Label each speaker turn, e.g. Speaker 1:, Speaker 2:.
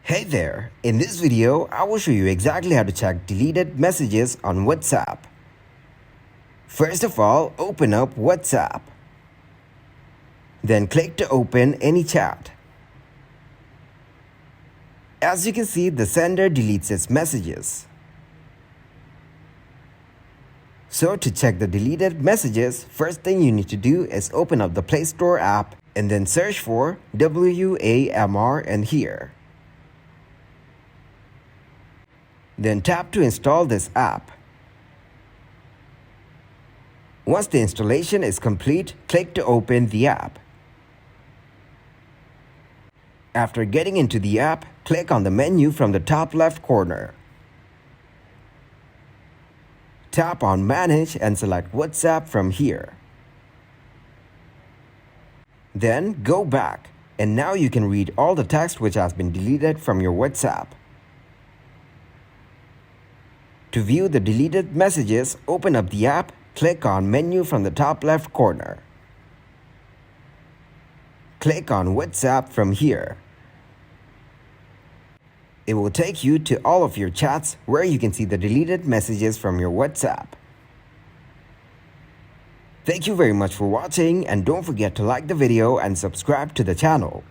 Speaker 1: Hey there, in this video I will show you exactly how to check deleted messages on WhatsApp. First of all, open up WhatsApp. Then click to open any chat. As you can see, the sender deletes its messages. So to check the deleted messages, first thing you need to do is open up the Play Store app and then search for WAMR and here. Then tap to install this app. Once the installation is complete, click to open the app. After getting into the app, click on the menu from the top left corner. Tap on Manage and select WhatsApp from here. Then go back, and now you can read all the text which has been deleted from your WhatsApp. To view the deleted messages, open up the app, click on Menu from the top left corner. Click on WhatsApp from here. It will take you to all of your chats where you can see the deleted messages from your WhatsApp. Thank you very much for watching, and don't forget to like the video and subscribe to the channel.